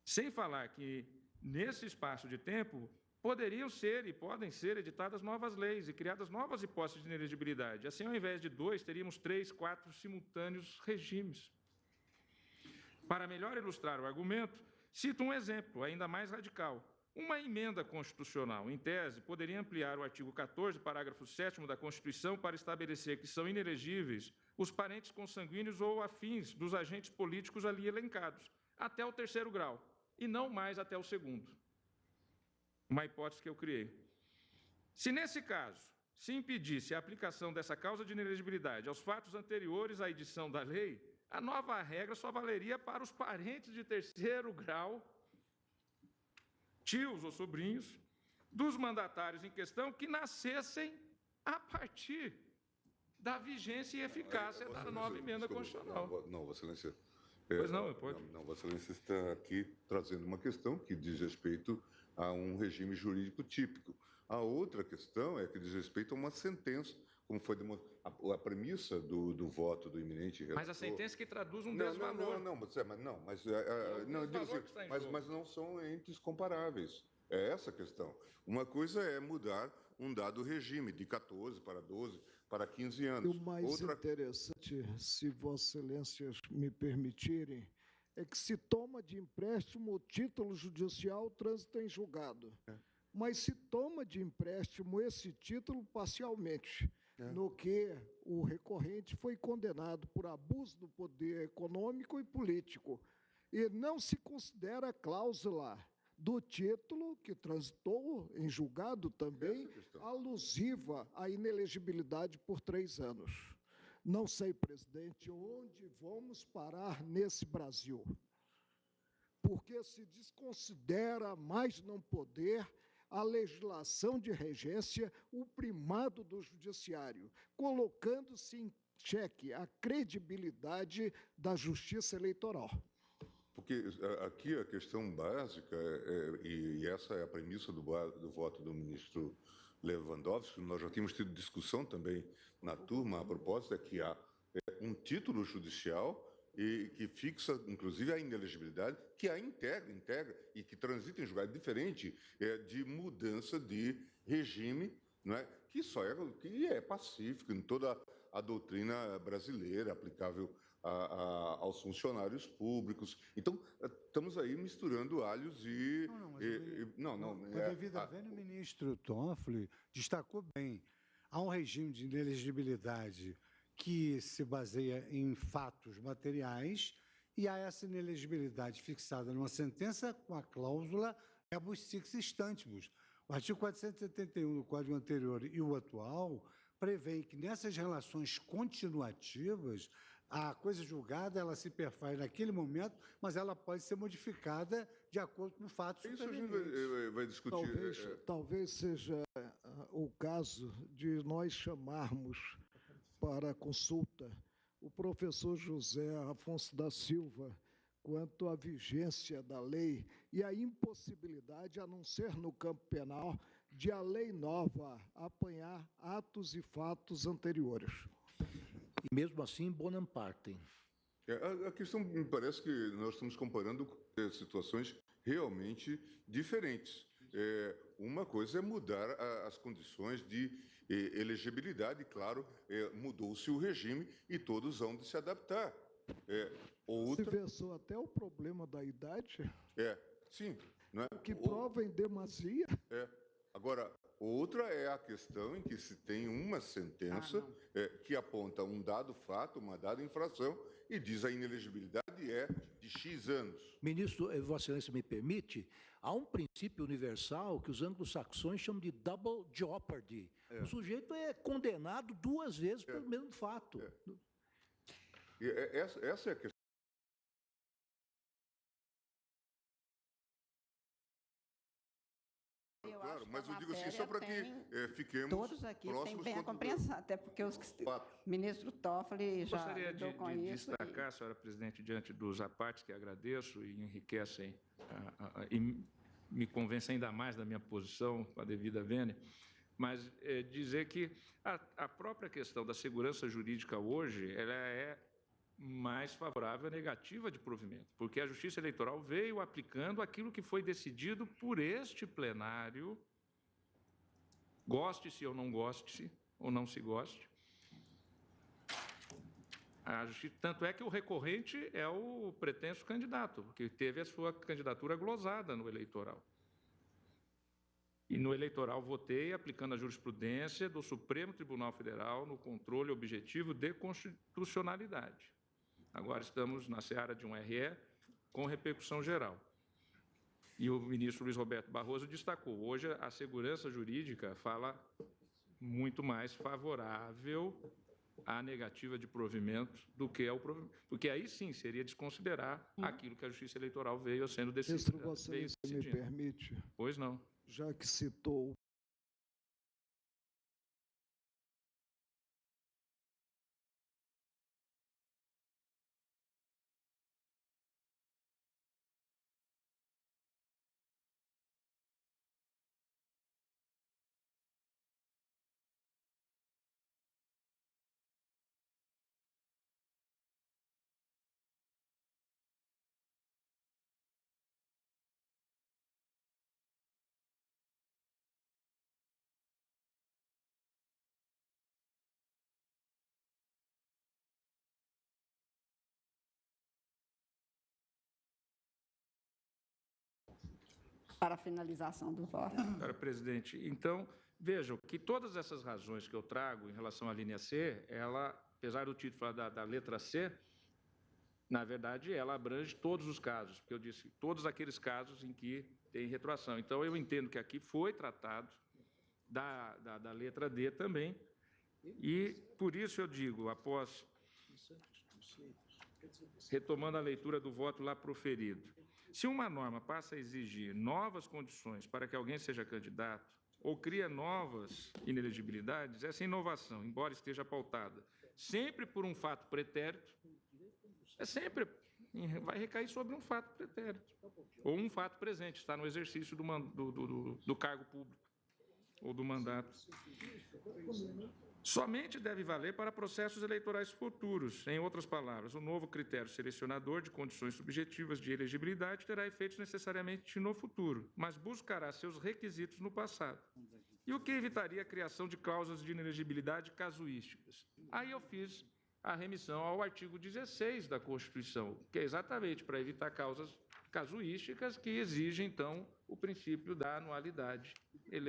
Sem falar que, nesse espaço de tempo, poderiam ser e podem ser editadas novas leis e criadas novas hipóteses de inelegibilidade. Assim, ao invés de 2, teríamos 3, 4 simultâneos regimes. Para melhor ilustrar o argumento, cito um exemplo ainda mais radical. Uma emenda constitucional, em tese, poderia ampliar o artigo 14, parágrafo 7º da Constituição para estabelecer que são inelegíveis os parentes consanguíneos ou afins dos agentes políticos ali elencados, até o 3º grau, e não mais até o 2º. Uma hipótese que eu criei. Se, nesse caso, se impedisse a aplicação dessa causa de inelegibilidade aos fatos anteriores à edição da lei, a nova regra só valeria para os parentes de 3º grau, tios ou sobrinhos, dos mandatários em questão que nascessem a partir da vigência e eficácia da nova emenda constitucional. Não, Vossa Excelência. Pois não, pode. Não, Vossa Excelência está aqui trazendo uma questão que diz respeito a um regime jurídico típico. A outra questão é que diz respeito a uma sentença, como foi a premissa do voto do eminente relator. Mas a sentença que traduz um desvalor. Mas não são entes comparáveis. É essa a questão. Uma coisa é mudar um dado regime de 14 para 12 para 15 anos. O mais interessante, se Vossa Excelências me permitirem, é que se toma de empréstimo o título judicial, trânsito em julgado. Mas se toma de empréstimo esse título parcialmente, no que o recorrente foi condenado por abuso do poder econômico e político, e não se considera a cláusula do título, que transitou em julgado também, alusiva à inelegibilidade por 3 anos. Não sei, presidente, onde vamos parar nesse Brasil. Porque se desconsidera mais não poder a legislação de regência, o primado do judiciário, colocando-se em xeque a credibilidade da justiça eleitoral. Porque aqui a questão básica, e essa é a premissa do voto do ministro Lewandowski, nós já tínhamos tido discussão também na turma, a propósito, é que há um título judicial e que fixa, inclusive, a inelegibilidade, que a integra e que transita em julgado diferente de mudança de regime, não é? que é pacífico em toda a doutrina brasileira aplicável aos funcionários públicos. Então, estamos aí misturando alhos e... Com a devida vênia, o ministro Toffoli destacou bem. Há um regime de inelegibilidade que se baseia em fatos materiais e há essa inelegibilidade fixada numa sentença com a cláusula rebus sic stantibus. O artigo 471 do Código anterior e o atual prevêem que nessas relações continuativas a coisa julgada ela se perfaz naquele momento, mas ela pode ser modificada de acordo com fatos supervenientes. Isso a gente vai discutir. Talvez seja o caso de nós chamarmos para consulta o professor José Afonso da Silva quanto à vigência da lei e a impossibilidade, a não ser no campo penal, de a lei nova apanhar atos e fatos anteriores. E mesmo assim, bonam partem. A questão, me parece que nós estamos comparando situações realmente diferentes. Uma coisa é mudar as condições de elegibilidade, claro, mudou-se o regime e todos hão de se adaptar. Se versou até o problema da idade. Sim. Não é? O que prova em demasia. Agora, outra é a questão em que se tem uma sentença que aponta um dado fato, uma dada infração, e diz a inelegibilidade é de X anos. Ministro, Vossa Excelência me permite, há um princípio universal que os anglo-saxões chamam de double jeopardy. O sujeito é condenado 2 vezes pelo mesmo fato. Essa é a questão. Claro, mas eu digo assim, só para que fiquemos todos aqui têm bem a compreensão, até porque o ministro Toffoli já lidou com isso. Gostaria de destacar, senhora presidente, diante dos apartes que agradeço e enriquecem e me convencem ainda mais da minha posição com a devida vênia, mas dizer que a própria questão da segurança jurídica hoje, ela é mais favorável à negativa de provimento, porque a Justiça Eleitoral veio aplicando aquilo que foi decidido por este plenário, goste-se ou não goste-se, ou não se goste. Tanto é que o recorrente é o pretenso candidato, porque teve a sua candidatura glosada no eleitoral. E no eleitoral votei aplicando a jurisprudência do Supremo Tribunal Federal no controle objetivo de constitucionalidade. Agora estamos na seara de um RE com repercussão geral. E o ministro Luiz Roberto Barroso destacou, hoje a segurança jurídica fala muito mais favorável à negativa de provimento do que ao provimento, porque aí sim seria desconsiderar aquilo que a Justiça Eleitoral veio sendo decidida. Ministro, Vossa Excelência me permite, Pois não. já que citou Para a finalização do voto. Senhora presidente, então, vejam que todas essas razões que eu trago em relação à linha C, ela, apesar do título falar da letra C, na verdade, ela abrange todos os casos, porque eu disse todos aqueles casos em que tem retroação. Então, eu entendo que aqui foi tratado da letra D também, e por isso eu digo, após, retomando a leitura do voto lá proferido, se uma norma passa a exigir novas condições para que alguém seja candidato ou cria novas inelegibilidades, essa inovação, embora esteja pautada sempre por um fato pretérito, vai recair sobre um fato pretérito ou um fato presente, está no exercício do cargo público ou do mandato. Somente deve valer para processos eleitorais futuros. Em outras palavras, o novo critério selecionador de condições subjetivas de elegibilidade terá efeitos necessariamente no futuro, mas buscará seus requisitos no passado. E o que evitaria a criação de cláusulas de inelegibilidade casuísticas? Aí eu fiz a remissão ao artigo 16 da Constituição, que é exatamente para evitar causas casuísticas que exigem, então, o princípio da anualidade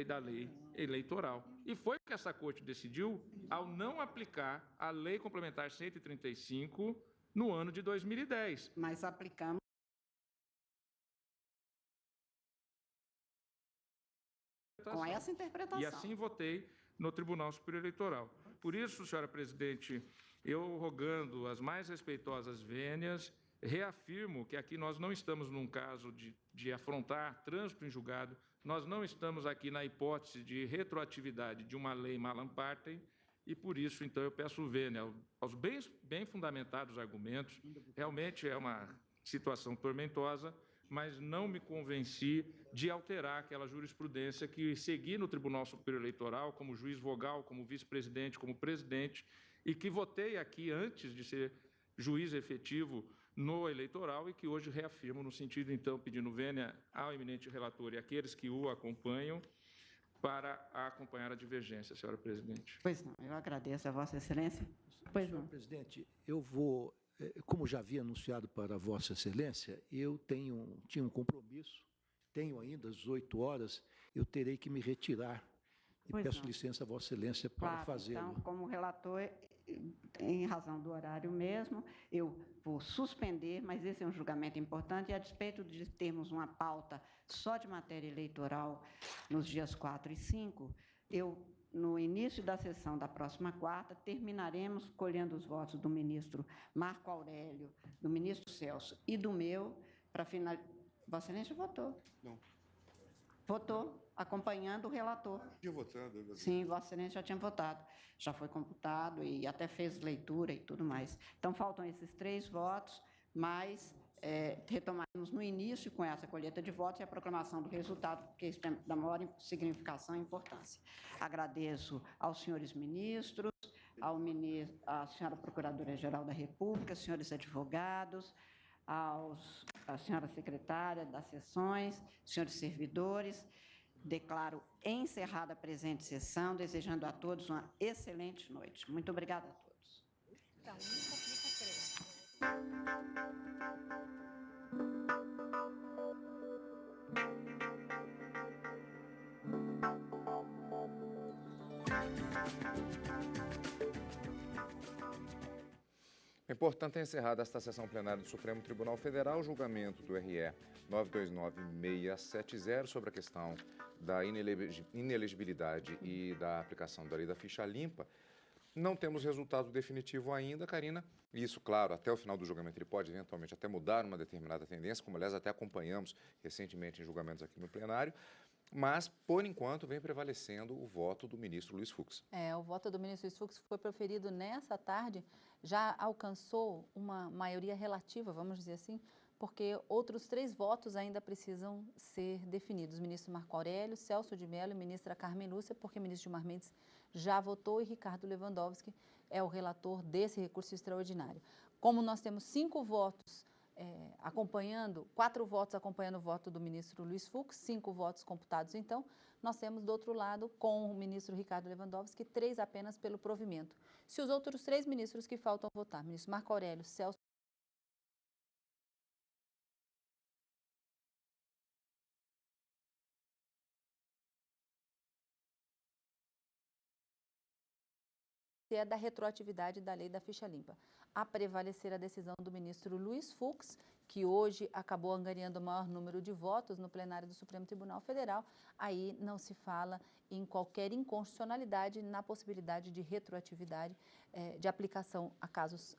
da lei eleitoral. E foi o que essa Corte decidiu ao não aplicar a Lei Complementar 135 no ano de 2010. Mas aplicamos. Com essa interpretação. E assim votei no Tribunal Superior Eleitoral. Por isso, senhora presidente, eu rogando as mais respeitosas vênias, reafirmo que aqui nós não estamos num caso de afrontar trânsito em julgado, nós não estamos aqui na hipótese de retroatividade de uma lei malam partem, e por isso, então, eu peço vênia aos bem fundamentados argumentos. Realmente é uma situação tormentosa, mas não me convenci de alterar aquela jurisprudência que segui no Tribunal Superior Eleitoral, como juiz vogal, como vice-presidente, como presidente, e que votei aqui antes de ser juiz efetivo no eleitoral e que hoje reafirmo no sentido, então, pedindo vênia ao eminente relator e àqueles que o acompanham para acompanhar a divergência, senhora presidente. Pois não, eu agradeço a Vossa Excelência. Pois não. Senhor presidente, eu vou, como já havia anunciado para Vossa Excelência, eu tinha um compromisso, tenho ainda às 8 horas, eu terei que me retirar. E Pois peço não. licença a Vossa Excelência para Claro, fazê-lo. então, como relator, em razão do horário mesmo, eu vou suspender, mas esse é um julgamento importante, e a despeito de termos uma pauta só de matéria eleitoral nos dias 4 e 5, no início da sessão da próxima quarta, terminaremos colhendo os votos do ministro Marco Aurélio, do ministro Celso e do meu, para finalizar. Vossa Excelência votou? Não. Votou, acompanhando o relator. Tinha votado. Sim, Vossa Excelência já tinha votado. Já foi computado e até fez leitura e tudo mais. Então, faltam esses 3 votos, mas retomaremos no início com essa colheita de votos e a proclamação do resultado, porque isso é da maior significação e importância. Agradeço aos senhores ministros, à senhora Procuradora-Geral da República, senhores advogados, à senhora secretária das sessões, senhores servidores. Declaro encerrada a presente sessão, desejando a todos uma excelente noite. Muito obrigada a todos. Então, aplica 3. É importante encerrada esta sessão plenária do Supremo Tribunal Federal, o julgamento do RE 929670 sobre a questão da inelegibilidade e da aplicação da lei da ficha limpa. Não temos resultado definitivo ainda, Karina. Isso, claro, até o final do julgamento ele pode eventualmente até mudar uma determinada tendência, como aliás até acompanhamos recentemente em julgamentos aqui no plenário. Mas, por enquanto, vem prevalecendo o voto do ministro Luiz Fux. O voto do ministro Luiz Fux foi proferido nessa tarde, já alcançou uma maioria relativa, vamos dizer assim, porque outros 3 votos ainda precisam ser definidos. O ministro Marco Aurélio, Celso de Mello e a ministra Carmen Lúcia, porque o ministro Gilmar Mendes já votou e Ricardo Lewandowski é o relator desse recurso extraordinário. Como nós temos 5 votos acompanhando, 4 votos acompanhando o voto do ministro Luiz Fux, 5 votos computados, então, nós temos do outro lado, com o ministro Ricardo Lewandowski, 3 apenas pelo provimento. Se os outros 3 ministros que faltam votar, ministro Marco Aurélio, Celso é da retroatividade da lei da ficha limpa. A prevalecer a decisão do ministro Luiz Fux, que hoje acabou angariando o maior número de votos no plenário do Supremo Tribunal Federal, aí não se fala em qualquer inconstitucionalidade na possibilidade de retroatividade, de aplicação a casos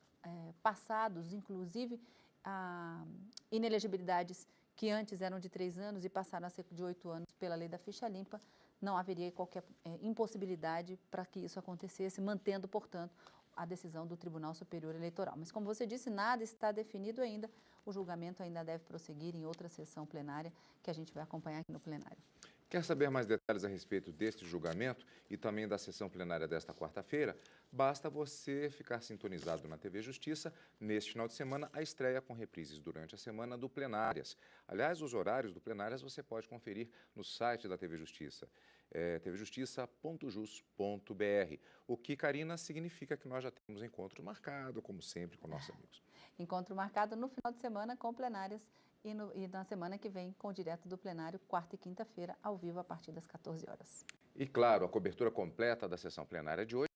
passados, inclusive a inelegibilidades que antes eram de 3 anos e passaram a ser de 8 anos pela lei da ficha limpa. Não haveria qualquer impossibilidade para que isso acontecesse, mantendo, portanto, a decisão do Tribunal Superior Eleitoral. Mas, como você disse, nada está definido ainda, o julgamento ainda deve prosseguir em outra sessão plenária, que a gente vai acompanhar aqui no plenário. Quer saber mais detalhes a respeito deste julgamento e também da sessão plenária desta quarta-feira? Basta você ficar sintonizado na TV Justiça. Neste final de semana, a estreia com reprises durante a semana do Plenárias. Aliás, os horários do Plenárias você pode conferir no site da TV Justiça, tvjustiça.jus.br. O que, Karina, significa que nós já temos encontro marcado, como sempre, com nossos amigos. Encontro marcado no final de semana com Plenárias e na semana que vem com o direto do plenário, quarta e quinta-feira, ao vivo, a partir das 14 horas. E, claro, a cobertura completa da sessão plenária de hoje